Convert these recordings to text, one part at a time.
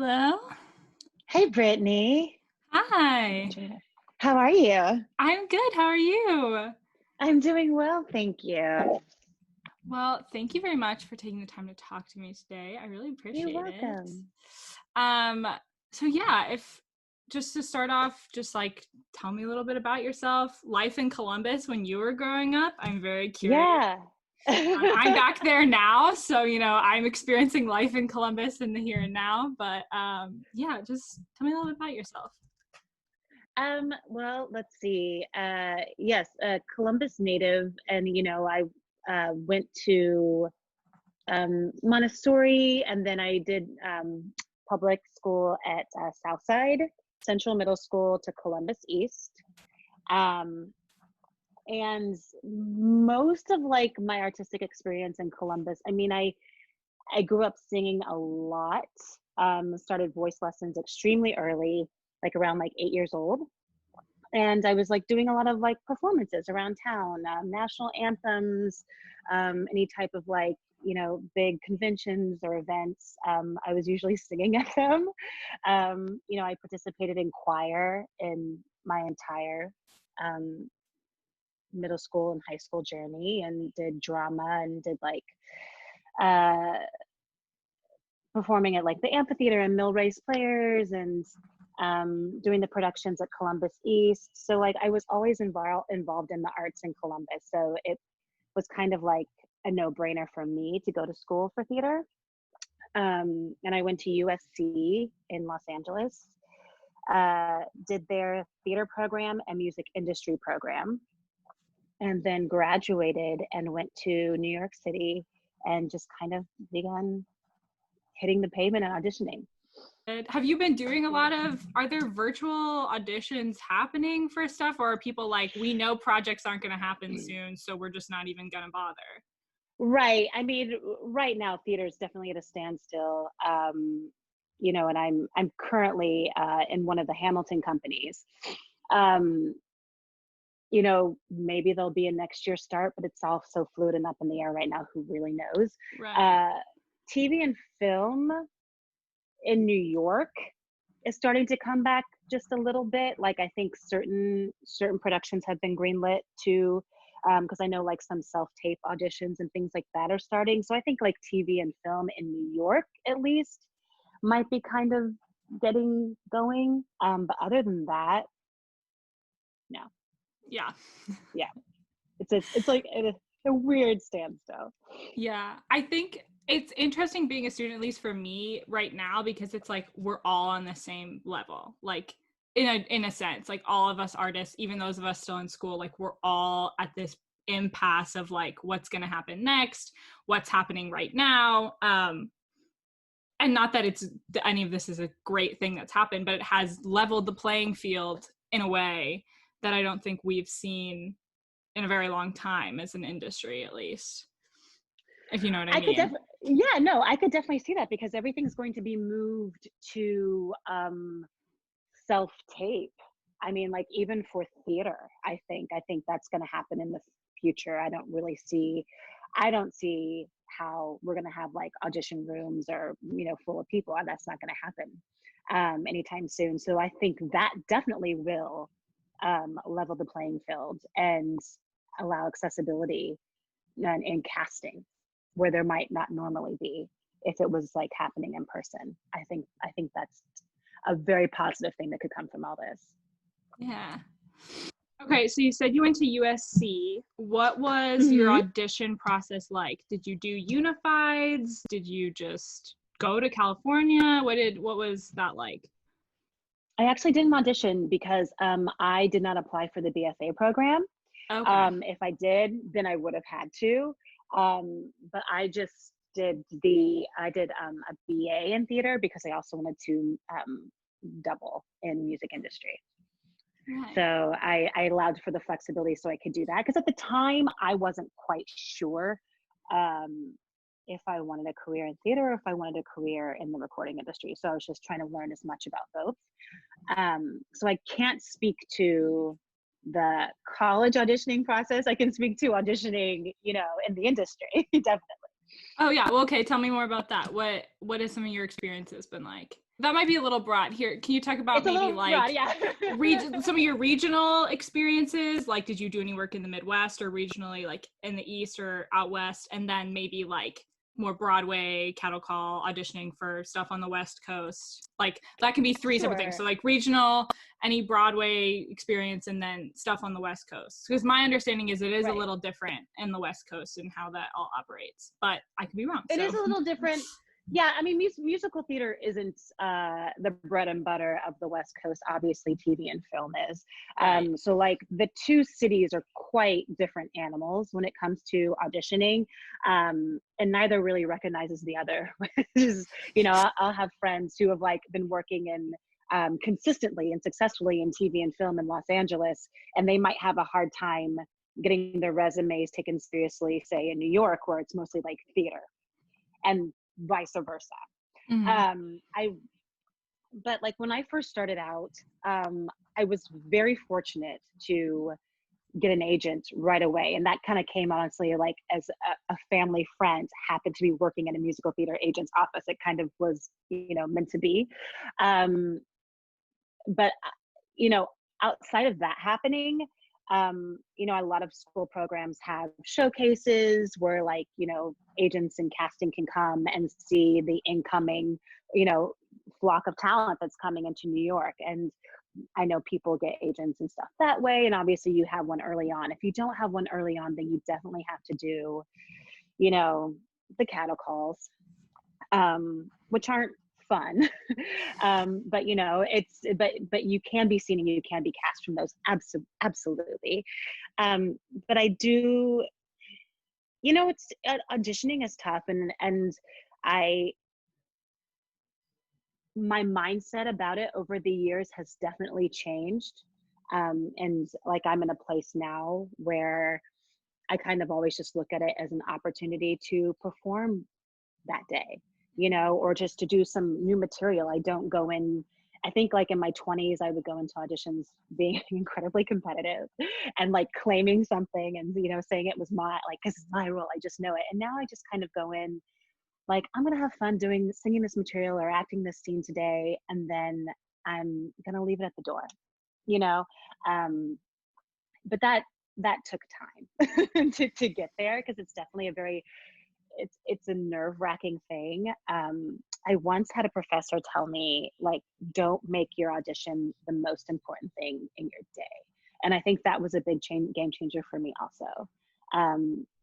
Hello. Hey, Brittany. Hi. How are you? I'm good. How are you? I'm doing well, thank you. Well, thank you very much for taking the time to talk to me today. I really You're appreciate it. welcome. Um, so yeah, if just to start off, just like tell me a little bit about yourself, life in Columbus when you were growing up. I'm very curious. Yeah. I'm back there now, so I'm experiencing life in Columbus in the here and now. But yeah, just tell me a little bit about yourself. Well, let's see. Yes, Columbus native, and I went to Montessori, and then I did public school at Southside Central Middle School to Columbus East. Um, and most of like my artistic experience in Columbus, I grew up singing a lot. Started voice lessons extremely early, like around like 8 years old. And I was like doing a lot of like performances around town, national anthems, any type of like, big conventions or events. I was usually singing at them. I participated in choir in my entire um, middle school and high school journey, and did drama and did like uh, performing at like the amphitheater and Mill Race Players, and doing the productions at Columbus East. So like I was always involved in the arts in Columbus. So it was kind of like a no-brainer for me to go to school for theater. And I went to USC in Los Angeles, did their theater program and music industry program, and then graduated and went to New York City and just kind of began hitting the pavement and auditioning. Have you been doing a lot of, are there virtual auditions happening for stuff, or are people like, we know projects aren't going to happen soon, so we're just not even going to bother? Right. I mean, right now theater is definitely at a standstill. And I'm currently in one of the Hamilton companies. Um, maybe there'll be a next year start, but it's all so fluid and up in the air right now. Who really knows? Right. TV and film in New York is starting to come back just a little bit. Like I think certain productions have been greenlit to, because I know like some self-tape auditions and things like that are starting. So I think like TV and film in New York at least might be kind of getting going. But other than that, no. Yeah. Yeah, it's like a weird standstill. Yeah. I think it's interesting being a student, at least for me right now, because it's like we're all on the same level. Like in a sense, like all of us artists, even those of us still in school, like we're all at this impasse of like what's going to happen next, what's happening right now. And not that it's any of this is a great thing that's happened, but it has leveled the playing field in a way that I don't think we've seen in a very long time as an industry, at least, if you know what I I could mean. definitely, yeah, no, I could definitely see that because everything's going to be moved to self tape. I mean, like even for theater, I think that's going to happen in the future. I don't see how we're going to have like audition rooms or full of people. That's not going to happen anytime soon. So I think that definitely will level the playing field and allow accessibility in casting where there might not normally be if it was like happening in person. I think that's a very positive thing that could come from all this. Yeah. Okay, so you said you went to USC. What was your Mm-hmm. audition process like? Did you do unifieds? Did you just go to California? What was that like? I actually didn't audition because I did not apply for the BFA program. Okay. If I did, then I would have had to. But I did a BA in theater because I also wanted to double in music industry. Right. So I allowed for the flexibility so I could do that. Because at the time, I wasn't quite sure um, if I wanted a career in theater or if I wanted a career in the recording industry. So I was just trying to learn as much about both. So I can't speak to the college auditioning process. I can speak to auditioning, in the industry, definitely. Oh yeah. Well, okay. Tell me more about that. What has some of your experiences been like? That might be a little broad. Here, can you talk about It's a maybe little broad, like yeah. some of your regional experiences? Like, did you do any work in the Midwest or regionally, like in the East or out West? And then maybe like more Broadway, cattle call, auditioning for stuff on the West Coast. Like that can be three separate things. So Sure. like regional, any Broadway experience, and then stuff on the West Coast. Because my understanding is it is a Right. little different in the West Coast and how that all operates. But I could be wrong. It So is a little different. Yeah, I mean, musical theater isn't the bread and butter of the West Coast. Obviously, TV and film is. right. So, like, the two cities are quite different animals when it comes to auditioning, and neither really recognizes the other. Which is, I'll have friends who have like been working in consistently and successfully in TV and film in Los Angeles, and they might have a hard time getting their resumes taken seriously, say in New York, where it's mostly like theater, and vice versa. Mhm. I But like when I first started out, I was very fortunate to get an agent right away, and that kind of came honestly like as a family friend happened to be working in a musical theater agent's office. It kind of was, meant to be. Um, but you know, outside of that happening, a lot of school programs have showcases where like, agents and casting can come and see the incoming, you know, flock of talent that's coming into New York. And I know people get agents and stuff that way. And obviously you have one early on. If you don't have one early on, then you definitely have to do, you know, the cattle calls, which aren't fun. But but you can be seen and you can be cast from those. Absolutely. But I do, it's auditioning is tough, and I my mindset about it over the years has definitely changed. And like I'm in a place now where I kind of always just look at it as an opportunity to perform that day, or just to do some new material. I don't go in, I think like in my 20s, I would go into auditions being incredibly competitive and like claiming something and, saying it was my, like, cause it's my role, I just know it. And now I just kind of go in like, I'm going to have fun singing this material or acting this scene today. And then I'm going to leave it at the door, you know? Um, but that took time to get there, because it's definitely a very, it's a nerve-wracking thing. I once had a professor tell me, like, don't make your audition the most important thing in your day. And I think that was a big game changer for me also.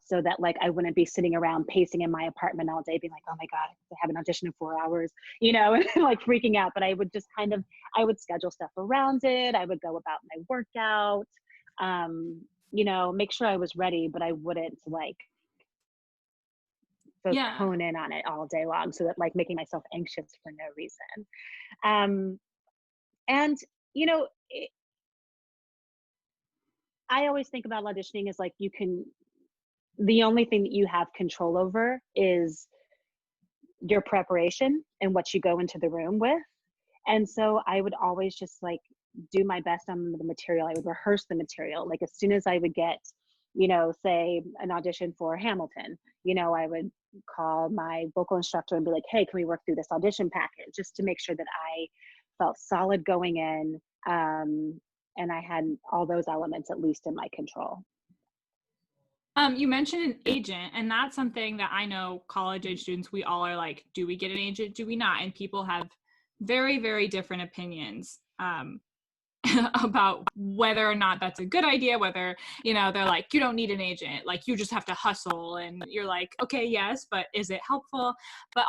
So that like I wouldn't be sitting around pacing in my apartment all day being like, oh my God, I have an audition in 4 hours, and like freaking out. But I would just I would schedule stuff around it. I would go about my workout, make sure I was ready, but I wouldn't like Yeah. hone in on it all day long, so that like making myself anxious for no reason. um and you know it, I always think about auditioning as like the only thing that you have control over is your preparation and what you go into the room with. And so I would always just like do my best on the material. I would rehearse the material. Like as soon as I would get, say an audition for Hamilton, I would call my vocal instructor and be like, hey, can we work through this audition package, just to make sure that I felt solid going in. And I had all those elements at least in my control. You mentioned an agent, and that's something that I know college age students, we all are like, do we get an agent? Do we not? And people have very, very different opinions about whether or not that's a good idea, whether, they're like, you don't need an agent, like you just have to hustle. And you're like, okay, yes, but is it helpful? But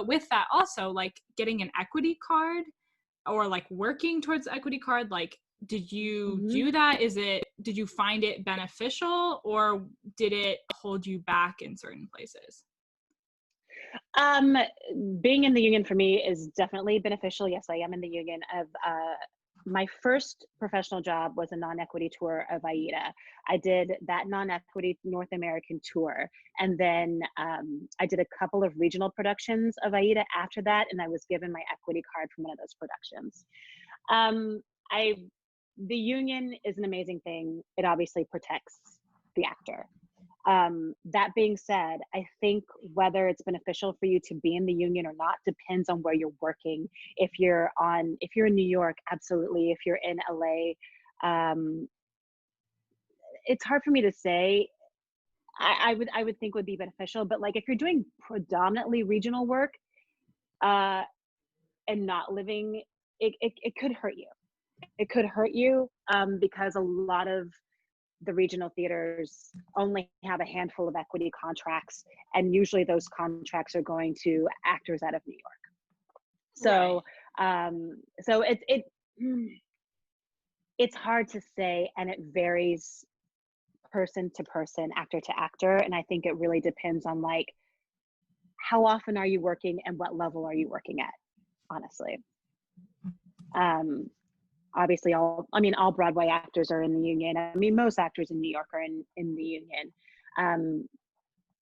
with that also, like getting an equity card or like working towards the equity card, like did you Mm-hmm. do that? Did you find it beneficial, or did it hold you back in certain places? Um, Being in the union for me is definitely beneficial. Yes, I am in the union. Of My first professional job was a non-equity tour of AIDA. I did that non-equity North American tour, and then I did a couple of regional productions of AIDA after that, and I was given my equity card from one of those productions. Um, I The union is an amazing thing. It obviously protects the actor. That being said, I think whether it's beneficial for you to be in the union or not depends on where you're working. If you're in New York, absolutely. If you're in LA, it's hard for me to say. I would think would be beneficial, but like if you're doing predominantly regional work, and not living, it could hurt you. It could hurt you, because a lot of the regional theaters only have a handful of equity contracts, and usually those contracts are going to actors out of New York. So, right. So it's hard to say, and it varies person to person, actor to actor, and I think it really depends on like how often are you working and what level are you working at, honestly. Obviously all Broadway actors are in the union. I mean, most actors in New York are in the union.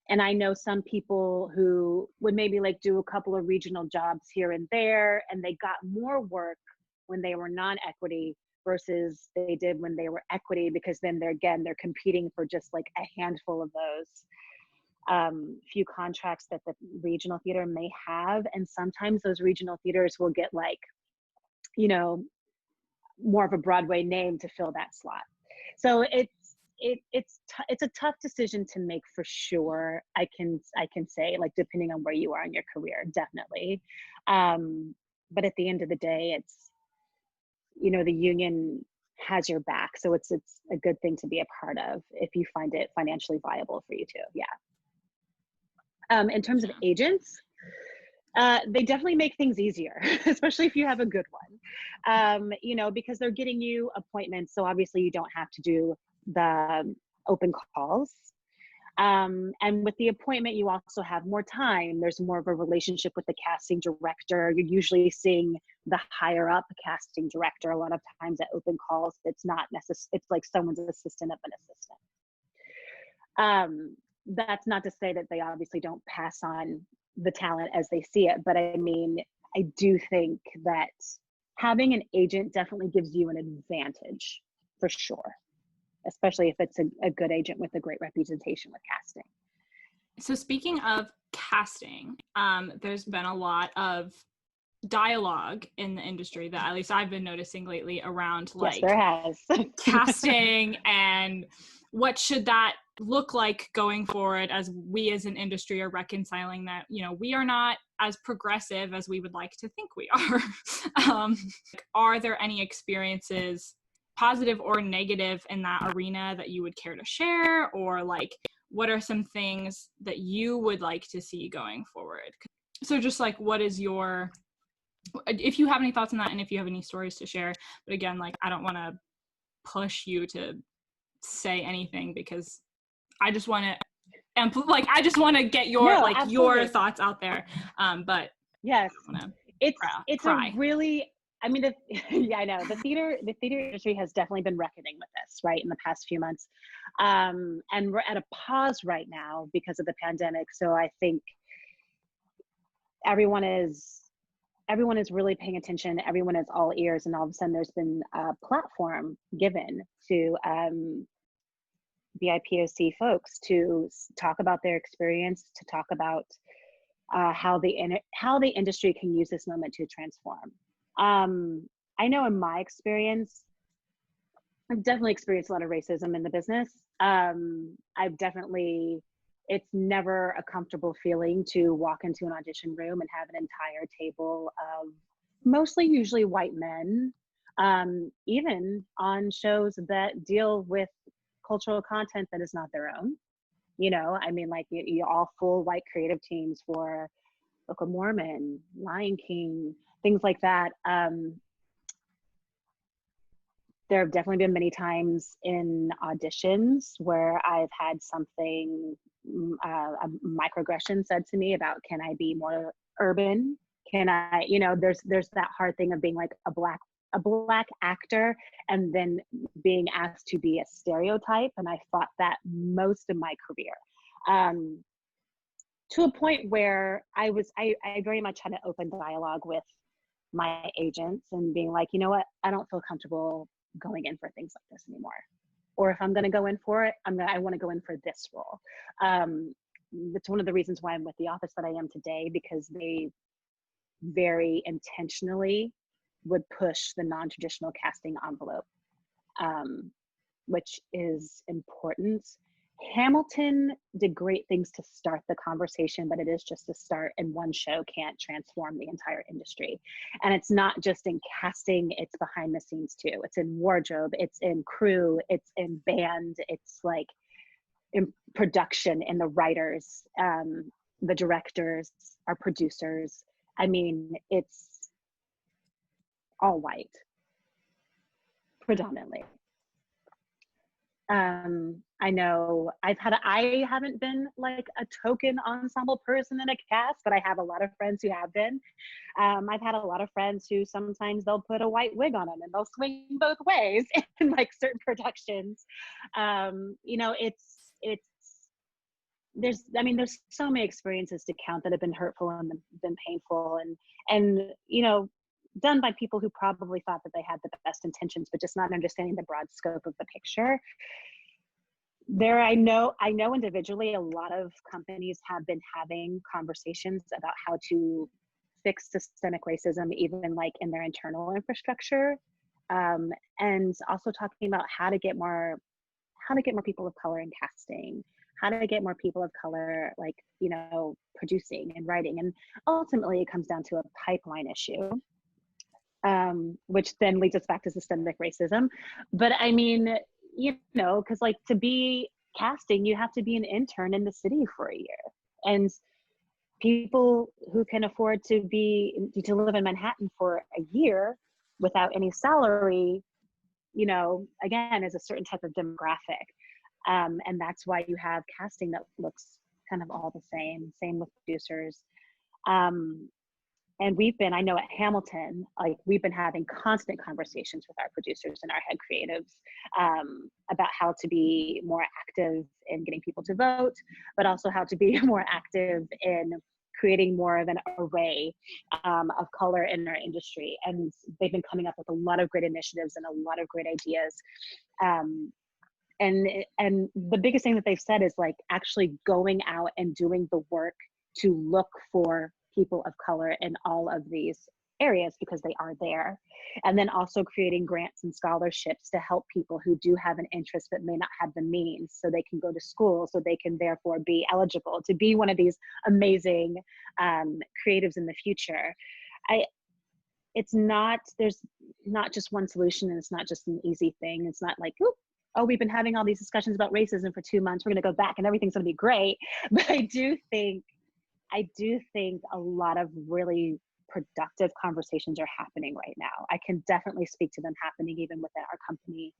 And I know some people who would maybe like do a couple of regional jobs here and there, and they got more work when they were non-equity versus they did when they were equity, because then they're competing for just like a handful of those few contracts that the regional theater may have. And sometimes those regional theaters will get like, you know, more of a Broadway name to fill that slot. So it's a tough decision to make for sure. I can say, like, depending on where you are in your career, definitely. But at the end of the day, it's, you know, the union has your back. So it's a good thing to be a part of if you find it financially viable for you too. Yeah. In terms of agents, they definitely make things easier, especially if you have a good one, you know, because they're getting you appointments. So obviously you don't have to do the open calls. And with the appointment, you also have more time. There's more of a relationship with the casting director. You're usually seeing the higher up casting director. A lot of times at open calls, it's not necessary. It's like someone's assistant of an assistant. That's not to say that they obviously don't pass on the talent as they see it, but I mean, I do think that having an agent definitely gives you an advantage for sure, especially if it's a good agent with a great representation with casting. So speaking of casting, there's been a lot of dialogue in the industry that at least I've been noticing lately around, like, yes, there has. casting and what should that look like going forward, as we as an industry are reconciling that, you know, we are not as progressive as we would like to think we are. Are there any experiences, positive or negative, in that arena that you would care to share? Or like, what are some things that you would like to see going forward? So just like, what is your, if you have any thoughts on that, and if you have any stories to share. But again, like, I don't want to push you to say anything, because I just want to, like, I just want to get your your thoughts out there. But yes, it's cry. a really, I mean, yeah, I know the theater industry has definitely been reckoning with this, right, in the past few months, and we're at a pause right now because of the pandemic. So I think everyone is really paying attention. Everyone is all ears, and all of a sudden there's been a platform given to BIPOC folks to talk about their experience, to talk about how the industry can use this moment to transform. I know in my experience, I've definitely experienced a lot of racism in the business. It's never a comfortable feeling to walk into an audition room and have an entire table of mostly usually white men, even on shows that deal with cultural content that is not their own. You know, I mean, like, you all full white creative teams for Book of Mormon, Lion King, things like that. There have definitely been many times in auditions where I've had something, a microaggression said to me about, can I be more urban? Can I, you know, there's that hard thing of being like a black actor and then being asked to be a stereotype. And I fought that most of my career, to a point where I very much had an open dialogue with my agents and being like, you know what, I don't feel comfortable going in for things like this anymore. or if I'm going to go in for it, I want to go in for this role. It's one of the reasons why I'm with the office that I am today, because they very intentionally would push the non-traditional casting envelope, which is important. Hamilton did great things to start the conversation, but it is just a start, and one show can't transform the entire industry. And it's not just in casting, it's behind the scenes too. It's in wardrobe, it's in crew, it's in band, it's like in production, and the writers, the directors, our producers. I mean, it's all white, predominantly. I know I haven't been like a token ensemble person in a cast, but I have a lot of friends who have been. I've had a lot of friends who sometimes they'll put a white wig on them and they'll swing both ways in like certain productions. You know, there's so many experiences to count that have been hurtful and been painful, and you know, done by people who probably thought that they had the best intentions, but just not understanding the broad scope of the picture. I know individually, a lot of companies have been having conversations about how to fix systemic racism, even like in their internal infrastructure, and also talking about how to get more people of color in casting, how to get more people of color, like, you know, producing and writing. And ultimately it comes down to a pipeline issue, which then leads us back to systemic racism. But I mean, you know, because like to be casting, you have to be an intern in the city for a year. And people who can afford to live in Manhattan for a year without any salary, you know, again, is a certain type of demographic. And that's why you have casting that looks kind of all the same with producers. And I know at Hamilton, like we've been having constant conversations with our producers and our head creatives, about how to be more active in getting people to vote, but also how to be more active in creating more of an array, of color in our industry. And they've been coming up with a lot of great initiatives and a lot of great ideas. And the biggest thing that they've said is like actually going out and doing the work to look for people of color in all of these areas, because they are there. And then also creating grants and scholarships to help people who do have an interest but may not have the means, so they can go to school, so they can therefore be eligible to be one of these amazing creatives in the future. There's not just one solution, and it's not just an easy thing. It's not like, oh, we've been having all these discussions about racism for 2 months, we're going to go back and everything's going to be great. But I do think a lot of really productive conversations are happening right now. I can definitely speak to them happening even within our company.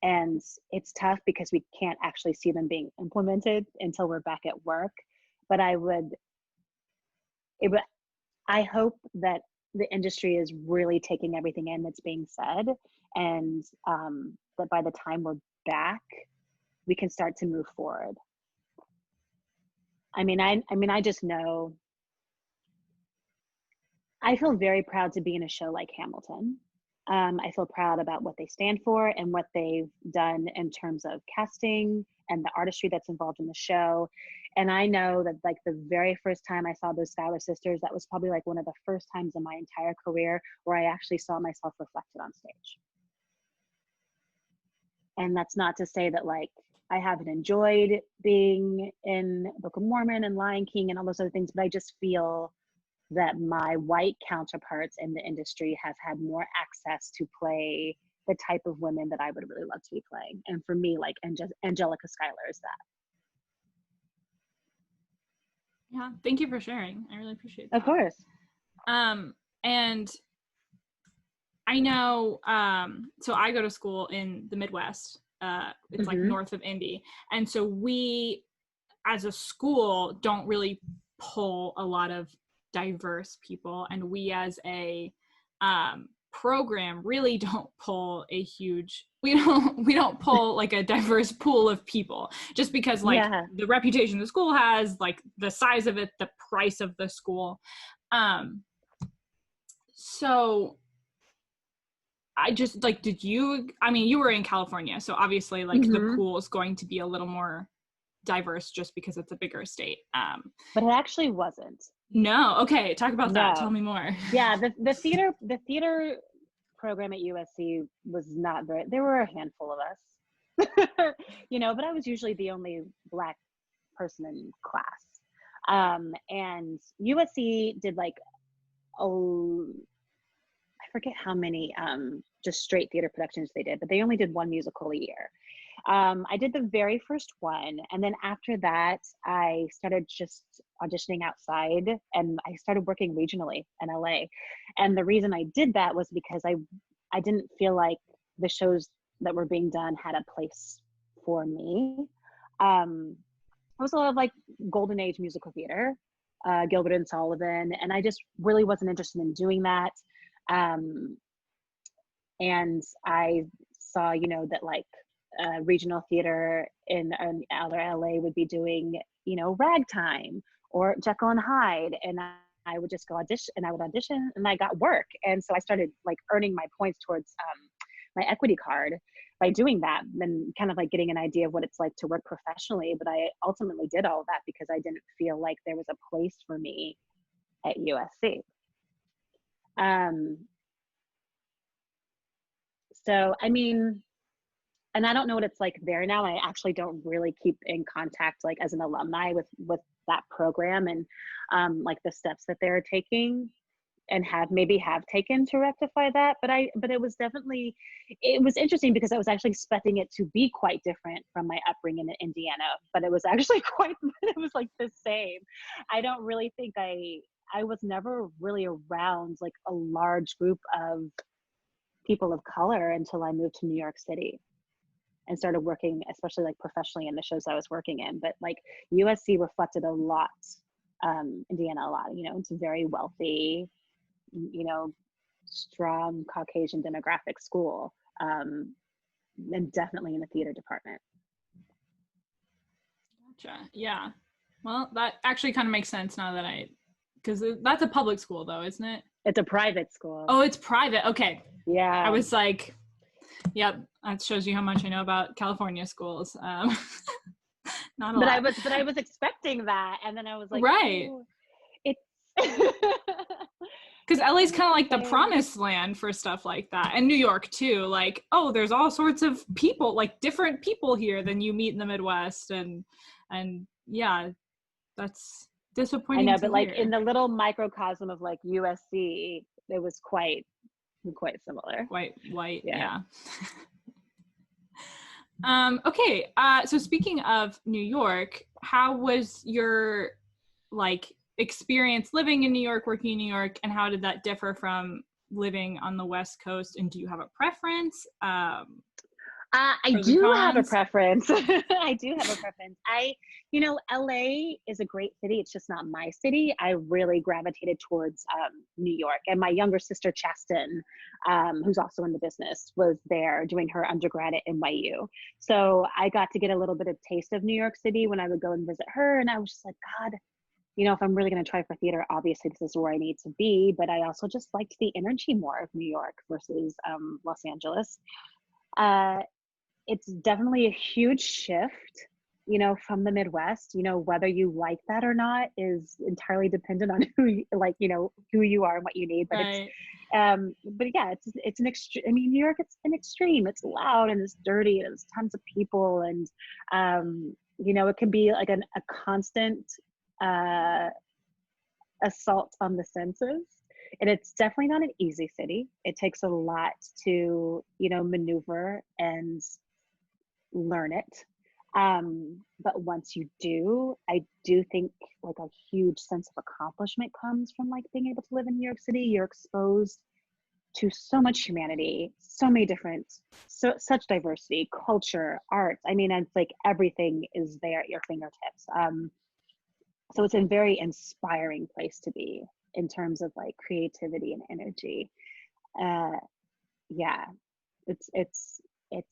And it's tough because we can't actually see them being implemented until we're back at work. But I hope that the industry is really taking everything in that's being said, and that by the time we're back, we can start to move forward. I mean, I just know, I feel very proud to be in a show like Hamilton. I feel proud about what they stand for and what they've done in terms of casting and the artistry that's involved in the show. And I know that like the very first time I saw those Schuyler sisters, that was probably like one of the first times in my entire career where I actually saw myself reflected on stage. And that's not to say that like I haven't enjoyed being in Book of Mormon and Lion King and all those other things, but I just feel that my white counterparts in the industry have had more access to play the type of women that I would really love to be playing. And for me, like Angelica Schuyler is that. Yeah, thank you for sharing. I really appreciate that. Of course. And I know, so I go to school in the Midwest. It's like north of Indy. And so we, as a school, don't really pull a lot of diverse people. And we as a program really don't pull we don't pull like a diverse pool of people, just because like the reputation the school has, like the size of it, the price of the school. So I just like, I mean, you were in California, so obviously like the Mm-hmm. pool is going to be a little more diverse just because it's a bigger state. But it actually wasn't. No. Okay. Talk about that. Tell No. me more. Yeah, the theater program at USC was not very, there were a handful of us. You know, but I was usually the only Black person in class. And USC did like, oh, I forget how many just straight theater productions they did, but they only did one musical a year. I did the very first one, and then after that, I started just auditioning outside, and I started working regionally in LA. And the reason I did that was because I didn't feel like the shows that were being done had a place for me. It was a lot of like golden age musical theater, Gilbert and Sullivan, and I just really wasn't interested in doing that. Um, and I saw, you know, that like regional theater in outer LA would be doing, you know, Ragtime or Jekyll and Hyde, and I would just go audition, and I would audition, and I got work, and so I started like earning my points towards my equity card by doing that, and kind of like getting an idea of what it's like to work professionally. But I ultimately did all of that because I didn't feel like there was a place for me at USC. Um, so I mean, and I don't know what it's like there now. I actually don't really keep in contact like as an alumni with that program, and like the steps that they're taking and have taken to rectify that. But it was definitely, it was interesting because I was actually expecting it to be quite different from my upbringing in Indiana, but it was actually quite, it was like the same. I don't really think I was never really around like a large group of people of color until I moved to New York City and started working, especially like professionally in the shows I was working in. But like USC reflected a lot, Indiana a lot. You know, it's a very wealthy, you know, strong Caucasian demographic school, and definitely in the theater department. Gotcha. Yeah. Well, that actually kind of makes sense now that because that's a public school though, isn't it? It's a private school. Oh, it's private. Okay. Yeah. I was like, yep, that shows you how much I know about California schools. Not a lot. But I was expecting that, and then I was like, right. oh, it's because LA's kind of like the promised land for stuff like that, and New York too. Like, oh, there's all sorts of people, like different people here than you meet in the Midwest, and yeah, that's disappointing. I know, but like in the little microcosm of like USC, it was quite similar. Quite white, yeah. Okay, so speaking of New York, how was your like experience living in New York, working in New York, and how did that differ from living on the West Coast? And do you have a preference? I do have a preference. I do have a preference. You know, LA is a great city. It's just not my city. I really gravitated towards New York. And my younger sister, Chasten, who's also in the business, was there doing her undergrad at NYU. So I got to get a little bit of taste of New York City when I would go and visit her. And I was just like, God, you know, if I'm really going to try for theater, obviously this is where I need to be. But I also just liked the energy more of New York versus Los Angeles. It's definitely a huge shift, you know, from the Midwest. You know, whether you like that or not is entirely dependent on who you, like, you know, who you are and what you need. But right. But yeah, it's an extreme. I mean, New York, it's an extreme. It's loud and it's dirty and there's tons of people, and you know, it can be like a constant assault on the senses. And it's definitely not an easy city. It takes a lot to, you know, maneuver and learn it. But once you do, I do think like a huge sense of accomplishment comes from like being able to live in New York City. You're exposed to so much humanity, so many different, such diversity, culture, art. I mean, it's like everything is there at your fingertips. So it's a very inspiring place to be in terms of like creativity and energy. Yeah, it's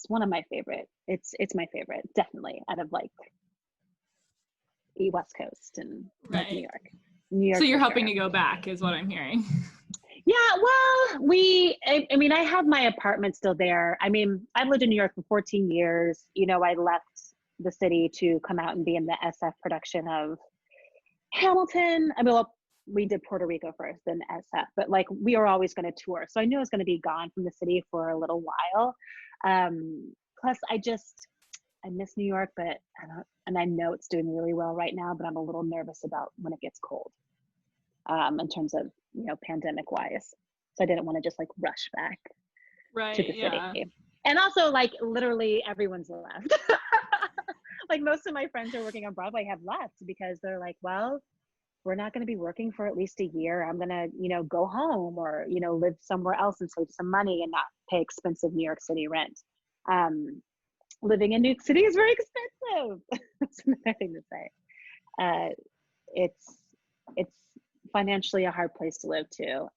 one of my favorite. It's my favorite, definitely, out of like West Coast and like New York. So you're hoping to go back, is what I'm hearing. Yeah, well, I mean, I have my apartment still there. I mean, I've lived in New York for 14 years. You know, I left the city to come out and be in the SF production of Hamilton. I mean, well, we did Puerto Rico first, then SF, but like we were always going to tour. So I knew I was going to be gone from the city for a little while. Plus, I miss New York, but and I know it's doing really well right now, but I'm a little nervous about when it gets cold, in terms of, you know, pandemic wise. So I didn't want to just like rush back to Right. the city. Yeah. And also, like, literally everyone's left. Like, most of my friends who are working on Broadway have left because they're like, well, we're not going to be working for at least a year. I'm going to, you know, go home or, you know, live somewhere else and save some money and not pay expensive New York City rent. Living in New York City is very expensive. That's another thing to say. Uh, it's it's financially a hard place to live too.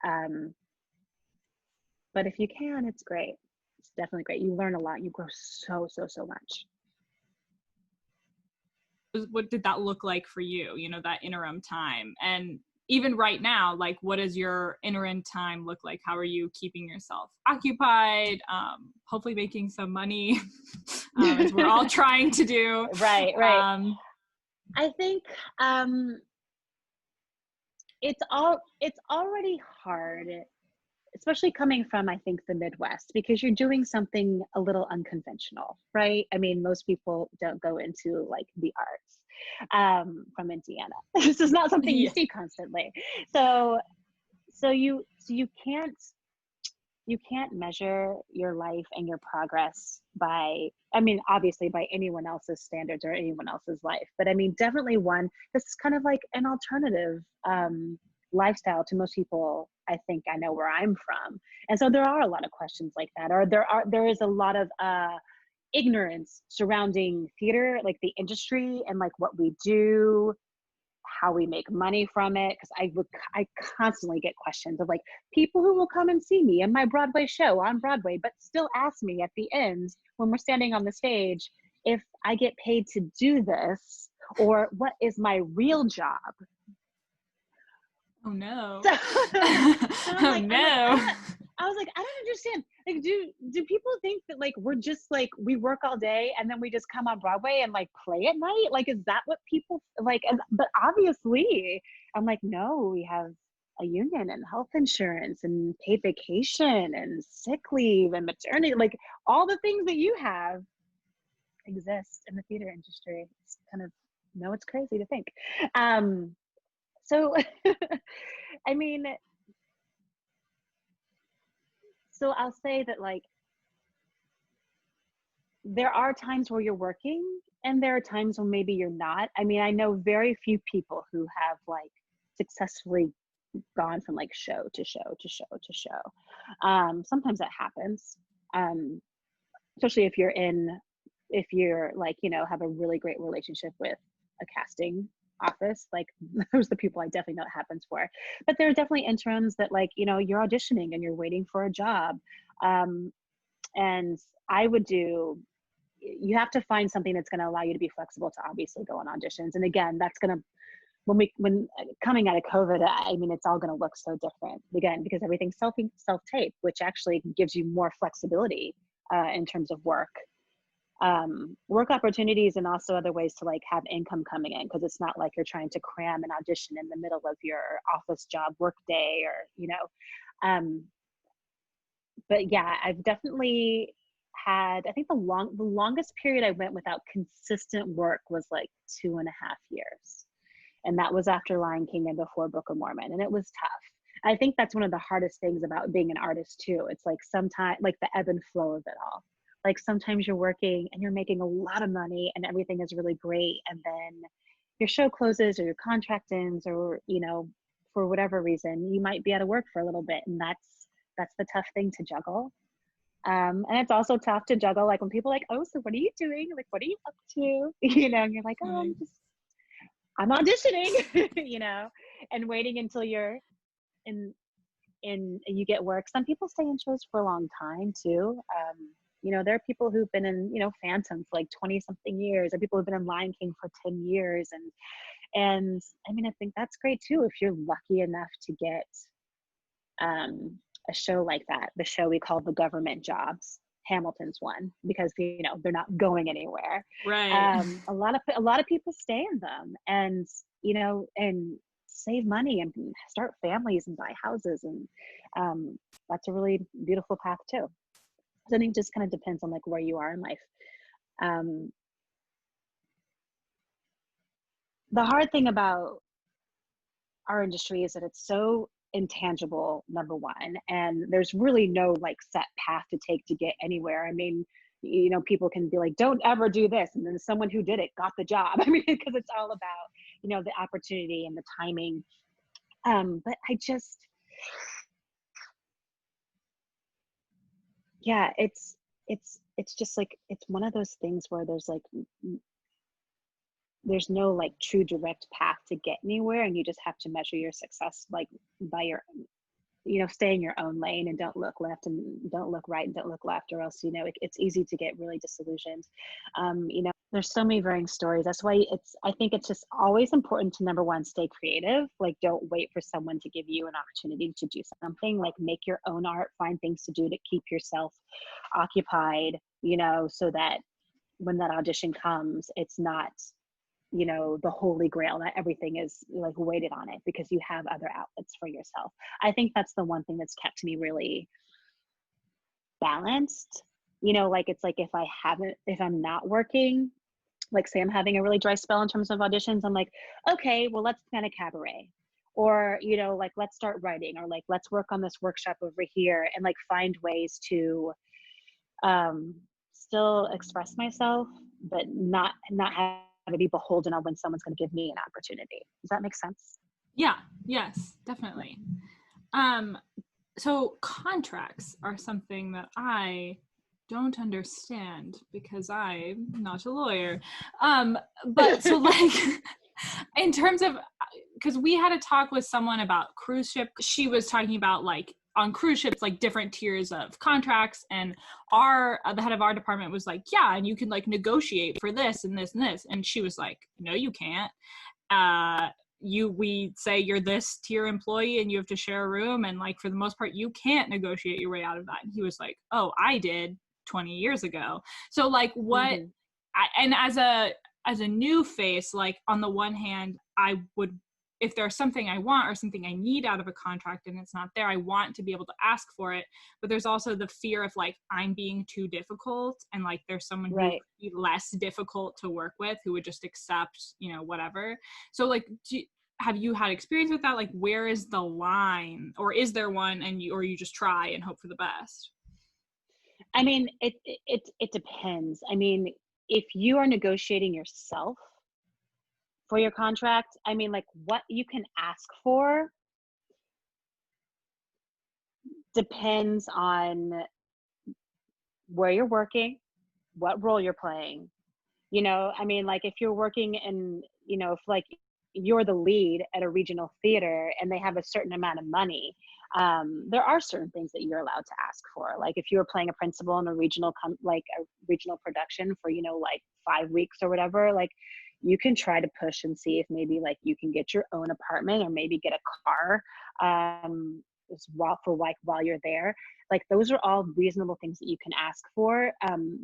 But if you can, it's great. It's definitely great. You learn a lot. You grow so much. What did that look like for you, you know, that interim time? And even right now, like, what does your interim time look like? How are you keeping yourself occupied, hopefully making some money, as we're all trying to do? Right. I think it's already hard, especially coming from, I think, the Midwest, because you're doing something a little unconventional, right? I mean, most people don't go into like the arts, from Indiana. This is not something you Yeah. see constantly. So you can't measure your life and your progress by, I mean, obviously by anyone else's standards or anyone else's life, but I mean, definitely this is kind of like an alternative lifestyle to most people. I think I know where I'm from. And so there are a lot of questions like that, or there is a lot of ignorance surrounding theater, like the industry and like what we do, how we make money from it. Because I constantly get questions of like people who will come and see me in my Broadway show on Broadway, but still ask me at the end when we're standing on the stage if I get paid to do this or what is my real job. Oh no. So, so Oh no. I was like, I don't understand. Like, do people think that like we're just like we work all day and then we just come on Broadway and like play at night? Like, is that what people like? But obviously, I'm like, no, we have a union and health insurance and paid vacation and sick leave and maternity, like all the things that you have exist in the theater industry. It's kind of, no, it's crazy to think. So, I mean, so I'll say that like there are times where you're working and there are times when maybe you're not. I mean, I know very few people who have like successfully gone from like show to show to show to show. Sometimes that happens, especially if you're like, you know, have a really great relationship with a casting office. Like those are the people I definitely know it happens for. But there are definitely interims that like, you know, you're auditioning and you're waiting for a job. And I would do, you have to find something that's going to allow you to be flexible to obviously go on auditions. And again, that's going to, when coming out of COVID, I mean, it's all going to look so different again, because everything's self-tape, which actually gives you more flexibility in terms of work opportunities and also other ways to like have income coming in, because it's not like you're trying to cram an audition in the middle of your office job work day, or you know. But yeah, I've definitely had, I think the longest period I went without consistent work was like 2.5 years, and that was after Lion King and before Book of Mormon, and it was tough. I think that's one of the hardest things about being an artist too. It's like sometimes like the ebb and flow of it all. Like sometimes you're working and you're making a lot of money and everything is really great, and then your show closes or your contract ends, or you know, for whatever reason you might be out of work for a little bit, and that's the tough thing to juggle. And it's also tough to juggle like when people are like, oh, so what are you doing, like what are you up to? You know, and you're like, oh, I'm auditioning. You know, and waiting until you're in you get work. Some people stay in shows for a long time too. You know, there are people who've been in, you know, Phantom for like 20 something years, or people who've been in Lion King for 10 years. And I mean, I think that's great too, if you're lucky enough to get a show like that, the show we call The Government Jobs. Hamilton's one, because they're not going anywhere. Right. A lot of people stay in them, and and save money and start families and buy houses, and that's a really beautiful path too. So I think it just kind of depends on like where you are in life. um, the hard thing about our industry is that it's so intangible, number one, and there's really no like set path to take to get anywhere. I mean, people can be like, don't ever do this, and then someone who did it got the job. I mean, because it's all about the opportunity and the timing. But yeah, it's just like, it's one of those things where there's no like true direct path to get anywhere, and you just have to measure your success like by your stay in your own lane, and don't look left and don't look right and don't look left, or else it's easy to get really disillusioned. There's so many varying stories. That's why I think it's just always important to, number one, stay creative. Like, don't wait for someone to give you an opportunity to do something. Like, make your own art, find things to do to keep yourself occupied, so that when that audition comes, it's not the holy grail, that everything is like weighted on it, because you have other outlets for yourself. I think that's the one thing that's kept me really balanced. Like, it's like, if I'm not working, like say I'm having a really dry spell in terms of auditions, I'm like, okay, well, let's plan a cabaret, or like, let's start writing, or like, let's work on this workshop over here, and like find ways to still express myself, but not have to be beholden on when someone's going to give me an opportunity. Does that make sense? Yeah. Yes, definitely. So contracts are something that I don't understand because I'm not a lawyer. But so like in terms of, because we had a talk with someone about cruise ship, she was talking about like on cruise ships, like different tiers of contracts, and the head of our department was like, yeah, and you can like negotiate for this and this and this, and she was like, no, you can't. We say you're this tier employee and you have to share a room, and like for the most part you can't negotiate your way out of that. And he was like, oh, I did 20 years ago. So like what Mm-hmm. and as a new face, like on the one hand, I would, if there's something I want or something I need out of a contract and it's not there, I want to be able to ask for it. But there's also the fear of like, I'm being too difficult, and like there's someone who would be less difficult to work with, who would just accept, whatever. So like, have you had experience with that? Like, where is the line, or is there one, or you just try and hope for the best? I mean, it depends. I mean, if you are negotiating yourself for your contract, I mean, like, what you can ask for depends on where you're working, what role you're playing. I mean, like, if you're working in, if like you're the lead at a regional theater and they have a certain amount of money, there are certain things that you're allowed to ask for. Like, if you were playing a principal in a regional production for like 5 weeks or whatever, like, you can try to push and see if maybe like you can get your own apartment, or maybe get a car while you're there. Like, those are all reasonable things that you can ask for.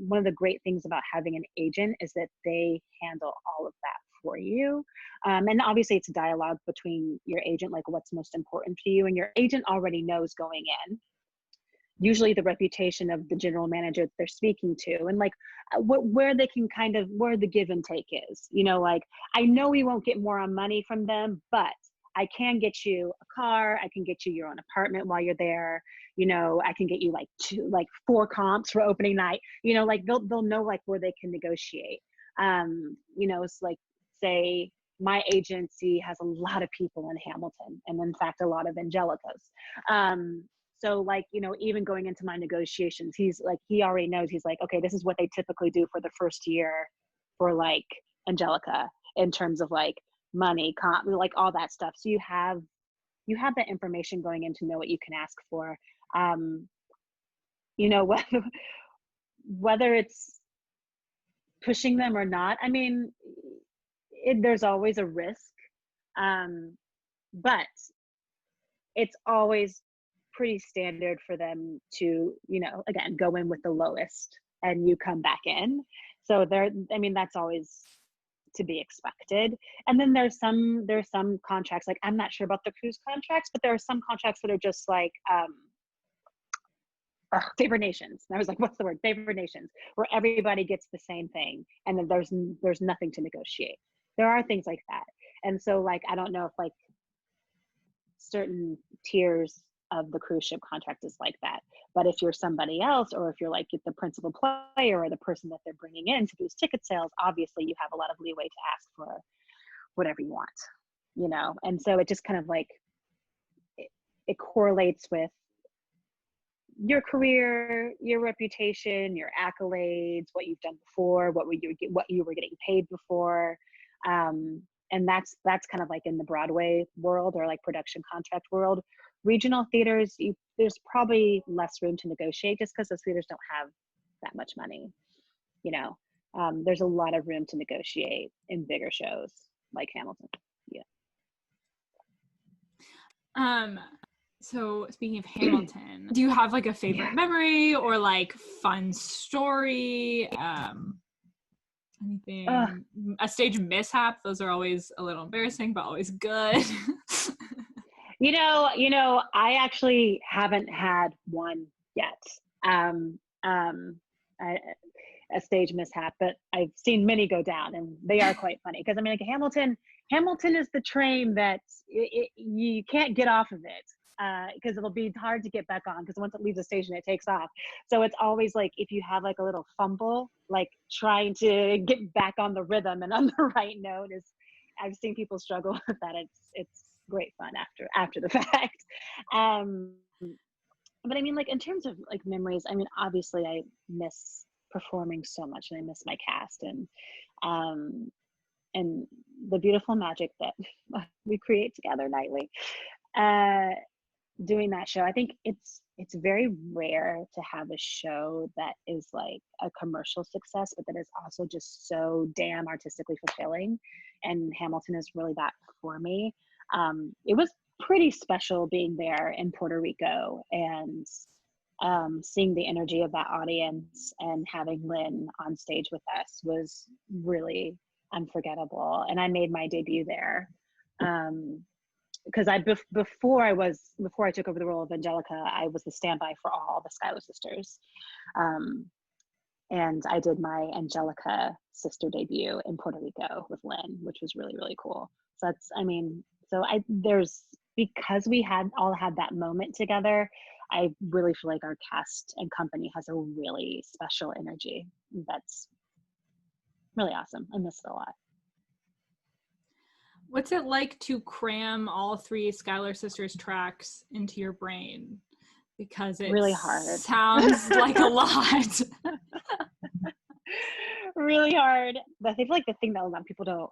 One of the great things about having an agent is that they handle all of that for you. And obviously it's a dialogue between your agent, like what's most important to you, and your agent already knows going in usually the reputation of the general manager that they're speaking to, and like where they can kind of, where the give and take is, like, I know we won't get more on money from them, but I can get you a car, I can get you your own apartment while you're there, I can get you like 4 comps for opening night, like they'll know like where they can negotiate. It's like, say my agency has a lot of people in Hamilton, and in fact a lot of Angelicas. So like, even going into my negotiations, he's like, he already knows, he's like, okay, this is what they typically do for the first year for like Angelica, in terms of like money, comp, like all that stuff. So you have that information going in to know what you can ask for. Whether it's pushing them or not, I mean, there's always a risk, but it's always pretty standard for them to, again, go in with the lowest and you come back in. So that's always to be expected. And then there's some contracts, like I'm not sure about the cruise contracts, but there are some contracts that are just like favored nations. And I was like, what's the word? Favored nations, where everybody gets the same thing, and then there's nothing to negotiate. There are things like that. And so like, I don't know if like certain tiers of the cruise ship contract is like that. But if you're somebody else, or if you're like the principal player or the person that they're bringing in to do ticket sales, obviously you have a lot of leeway to ask for whatever you want, And so it just kind of like, it correlates with your career, your reputation, your accolades, what you've done before, what you were getting paid before. And that's kind of like in the Broadway world, or like production contract world. Regional theaters, there's probably less room to negotiate, just because those theaters don't have that much money. There's a lot of room to negotiate in bigger shows like Hamilton. So speaking of Hamilton, do you have like a favorite memory or like fun story? Anything, a stage mishap? Those are always a little embarrassing, but always good. I actually haven't had one yet. A stage mishap, but I've seen many go down, and they are quite funny. Because I mean, like Hamilton is the train that you can't get off of it, because it'll be hard to get back on, because once it leaves the station, it takes off. So it's always like, if you have like a little fumble, like trying to get back on the rhythm and on the right note, I've seen people struggle with that. It's great fun after the fact. But I mean, like in terms of like memories, I mean, obviously I miss performing so much, and I miss my cast, and the beautiful magic that we create together nightly. Doing that show, I think it's very rare to have a show that is like a commercial success, but that is also just so damn artistically fulfilling. And Hamilton is really that for me. It was pretty special being there in Puerto Rico, and seeing the energy of that audience, and having Lynn on stage with us was really unforgettable. And I made my debut there. Because before I took over the role of Angelica, I was the standby for all the Schuyler sisters, and I did my Angelica sister debut in Puerto Rico with Lynn, which was really, really cool. So because we all had that moment together, I really feel like our cast and company has a really special energy that's really awesome. I miss it a lot. What's it like to cram all 3 Schuyler sisters tracks into your brain? Because it really hard. Sounds like a lot. Really hard. But I think like the thing that a lot of people don't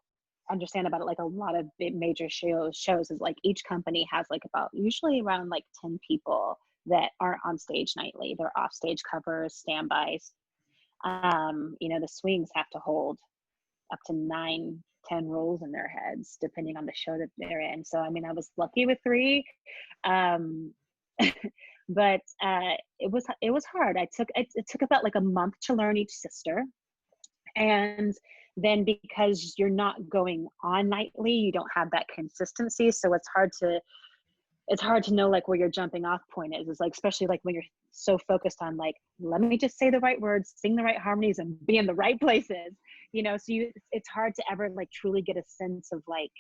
understand about it, like a lot of big major shows is like each company has like usually around like 10 people that aren't on stage nightly. They're off stage covers, standbys. The swings have to hold up to 9-10 roles in their heads, depending on the show that they're in. So, I mean, I was lucky with 3. But it was hard. It took about like a month to learn each sister. And then because you're not going on nightly, you don't have that consistency. So it's hard to know like where your jumping off point is. It's like, especially like when you're so focused on like, let me just say the right words, sing the right harmonies, and be in the right places, so it's hard to ever like truly get a sense of like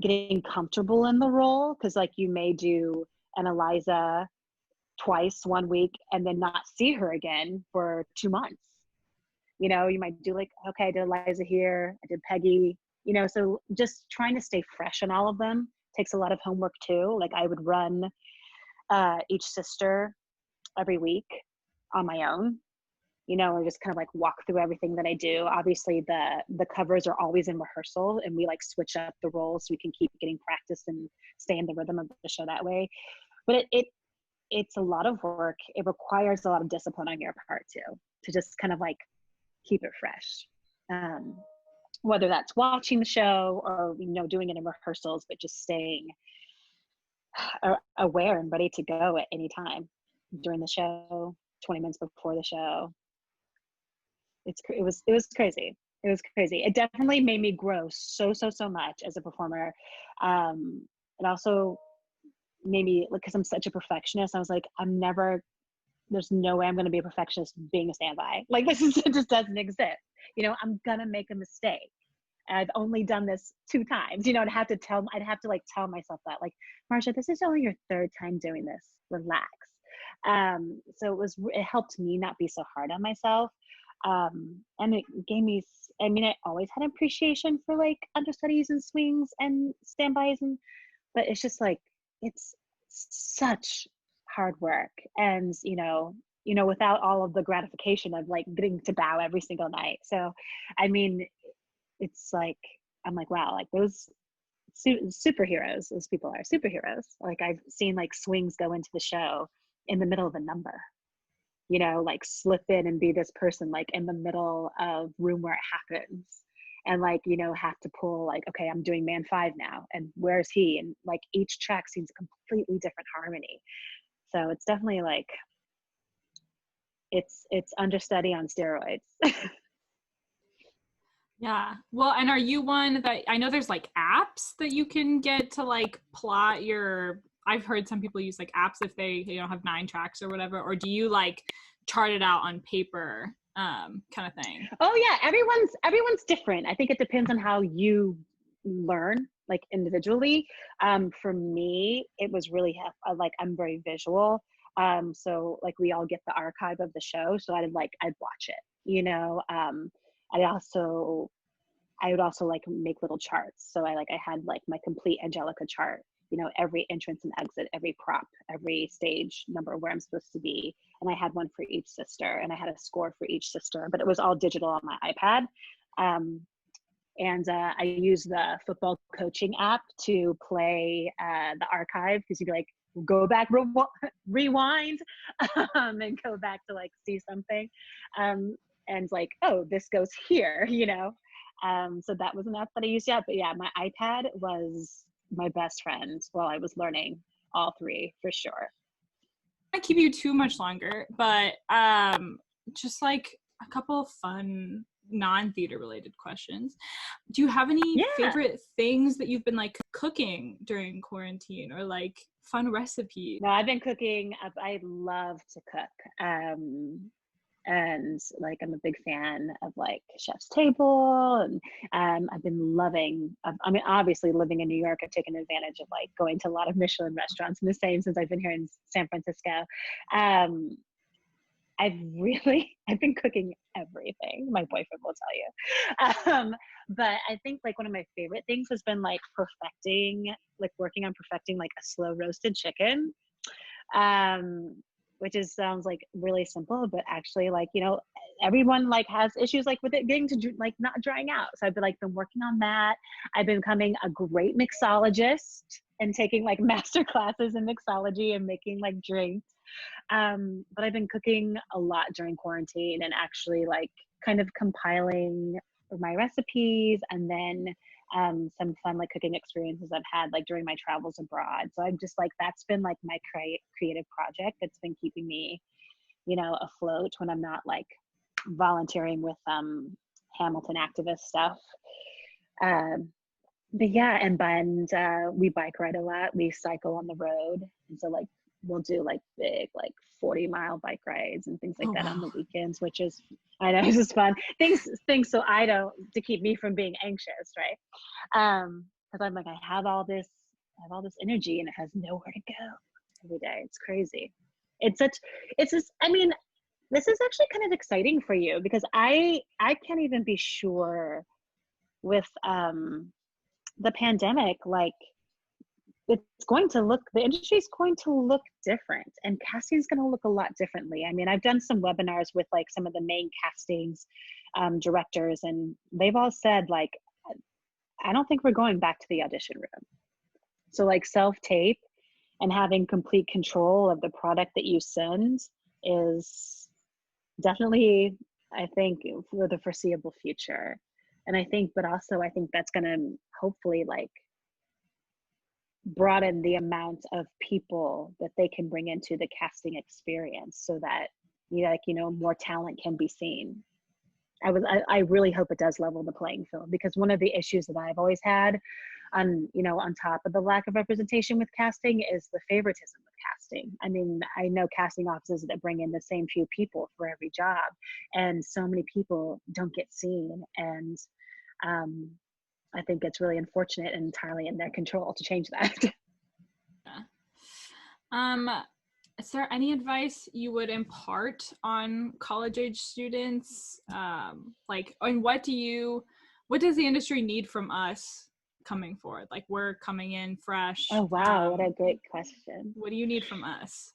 getting comfortable in the role. Cause like you may do an Eliza twice one week and then not see her again for 2 months. You might do like, okay, I did Eliza here, I did Peggy, so just trying to stay fresh on all of them takes a lot of homework too. Like I would run each sister every week on my own, or just kind of like walk through everything that I do. Obviously the covers are always in rehearsal, and we like switch up the roles so we can keep getting practice and stay in the rhythm of the show that way. But it's a lot of work. It requires a lot of discipline on your part too, to just kind of like keep it fresh. Whether that's watching the show or, doing it in rehearsals, but just staying aware and ready to go at any time during the show, 20 minutes before the show. It was crazy. It was crazy. It definitely made me grow so much as a performer. It also made me, like, because I'm such a perfectionist, I was like, there's no way I'm going to be a perfectionist being a standby. Like, it just doesn't exist. I'm going to make a mistake. I've only done this 2 times, I'd have to like tell myself that, like, Marja, this is only your 3rd time doing this. Relax. So it helped me not be so hard on myself. And it gave me, I always had appreciation for like understudies and swings and standbys, but it's just like, it's such hard work. And, without all of the gratification of like getting to bow every single night. So, I mean, it's like, I'm like, wow, like those superheroes, those people are superheroes. Like, I've seen like swings go into the show in the middle of a number, like slip in and be this person like in the middle of room where it happens, and like, have to pull like, okay, I'm doing man 5 now, and where's he? And like each track seems a completely different harmony. So it's definitely like, it's understudy on steroids. Yeah. Well, and are you one that, I know there's like apps that you can get to like plot your, I've heard some people use like apps if they, have 9 tracks or whatever, or do you like chart it out on paper, kind of thing? Oh yeah, everyone's different. I think it depends on how you learn, like individually. For me, it was really like, I'm very visual. So like we all get the archive of the show, so I'd watch it. I would also like make little charts. So I had like my complete Angelica chart, every entrance and exit, every prop, every stage number where I'm supposed to be. And I had one for each sister, and I had a score for each sister, but it was all digital on my iPad. And I use the football coaching app to play the archive, because you'd be like, go back, rewind, and go back to like see something. And like, oh, this goes here, so that was an app that I used. Yeah, but yeah, my iPad was my best friend while I was learning all 3, for sure. I keep you too much longer, but just like a couple of fun non-theater related questions. Do you have any Yeah. favorite things that you've been like cooking during quarantine, or like fun recipes? No, I've been cooking. I love to cook. And like, I'm a big fan of like Chef's Table, and I've been loving, obviously living in New York, I've taken advantage of like going to a lot of Michelin restaurants, and the same since I've been here in San Francisco. um, I've been cooking everything, my boyfriend will tell you. But I think like one of my favorite things has been like working on perfecting like a slow roasted chicken. um which sounds like really simple, but actually, like, everyone like has issues like with it getting to like not drying out. So I've been working on that. I've been becoming a great mixologist and taking like master classes in mixology and making like drinks. But I've been cooking a lot during quarantine, and actually like kind of compiling my recipes, and then some fun like cooking experiences I've had like during my travels abroad. So I'm just like, that's been like my creative project that's been keeping me, afloat when I'm not like volunteering with Hamilton activist stuff. Um, but yeah, and we bike ride a lot. We cycle on the road, and so like we'll do like big like 40-mile bike rides and things like Oh that on wow. the weekends, which is, I know, it's just fun. Things so I don't, to keep me from being anxious, right? Because I'm like, I have all this energy, and it has nowhere to go every day. It's crazy. It's just, this is actually kind of exciting for you, because I can't even be sure with the pandemic, like, the industry is going to look different, and casting is going to look a lot differently. I've done some webinars with like some of the main castings directors, and they've all said like, I don't think we're going back to the audition room. So like self-tape and having complete control of the product that you send is definitely, I think, for the foreseeable future. And I think that's going to hopefully like broaden the amount of people that they can bring into the casting experience so that more talent can be seen. I really hope it does level the playing field, because one of the issues that I've always had on top of the lack of representation with casting is the favoritism of casting. I mean, I know casting offices that bring in the same few people for every job, and so many people don't get seen. And I think it's really unfortunate and entirely in their control to change that. Yeah. Is there any advice you would impart on college age students? And what does the industry need from us coming forward? Like, we're coming in fresh. Oh, wow. What a great question. What do you need from us?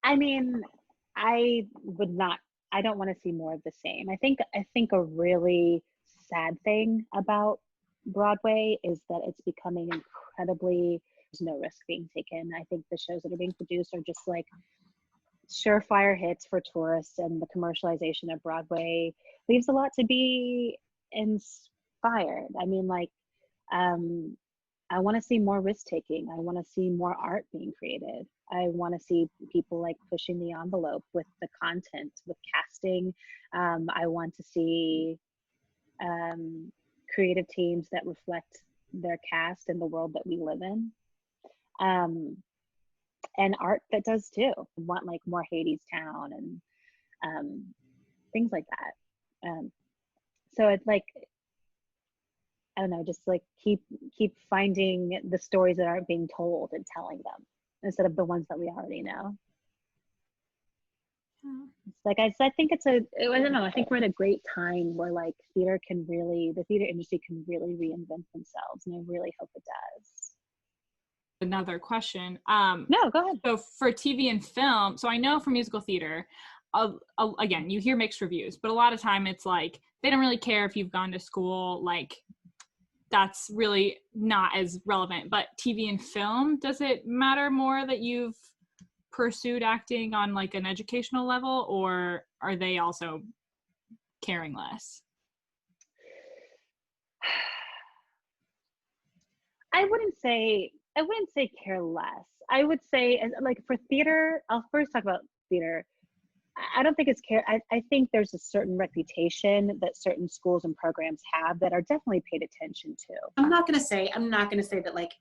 I mean, I don't want to see more of the same. I think a really sad thing about Broadway is that it's becoming incredibly, there's no risk being taken. I think the shows that are being produced are just like surefire hits for tourists, and the commercialization of Broadway leaves a lot to be inspired. I mean, like, I want to see more risk taking. I want to see more art being created. I want to see people like pushing the envelope with the content, with casting. I want to see creative teams that reflect their cast and the world that we live in. And art that does too. I want like more Hades Town and things like that. So it's like, I don't know, just like keep finding the stories that aren't being told and telling them instead of the ones that we already know. It's like I think I don't know, I think we're at a great time where like the theater industry can really reinvent themselves, and I really hope it does. Another question. No, go ahead. So for TV and film, so I know for musical theater, again, you hear mixed reviews, but a lot of time it's like they don't really care if you've gone to school, like that's really not as relevant. But TV and film, does it matter more that you've pursued acting on like an educational level, or are they also caring less? I wouldn't say care less. I would say, like, for theater, I'll first talk about theater. I don't think it's care. I think there's a certain reputation that certain schools and programs have that are definitely paid attention to. I'm not going to say that like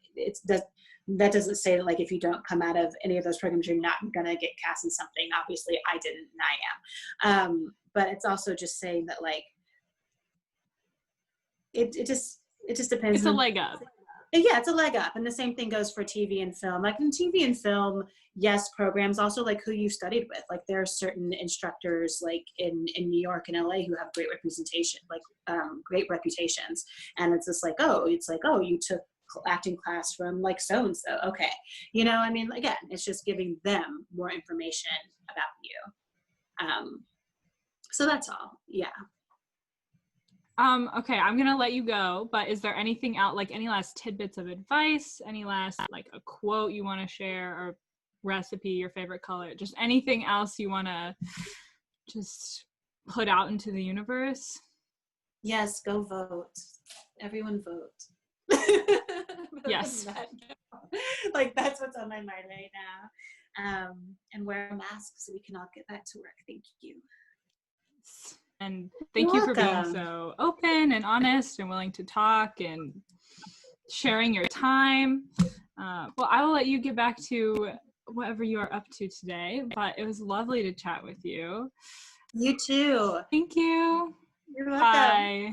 that doesn't say that like if you don't come out of any of those programs, you're not going to get cast in something. Obviously I didn't, and I am. But it's also just saying that like, it just depends. It's a leg up. Yeah, it's a leg up. And the same thing goes for TV and film. Like in TV and film, yes, programs, also like who you studied with. Like there are certain instructors like in New York and LA who have great representation, like great reputations. And it's just like, oh, you took acting class from like so-and-so. Okay. You know, I mean, again, it's just giving them more information about you. So that's all. Yeah. Okay, I'm gonna let you go, but is there anything out, like any last tidbits of advice, any last like a quote you want to share, or recipe, your favorite color, just anything else you want to just put out into the universe? Yes, go vote. Everyone vote. Yes. Like that's what's on my mind right now. And wear a mask so we can all get back to work. Thank you. And thank you for being so open and honest and willing to talk and sharing your time. Well, I will let you get back to whatever you are up to today, but it was lovely to chat with you. You too. Thank you. You're welcome. Bye.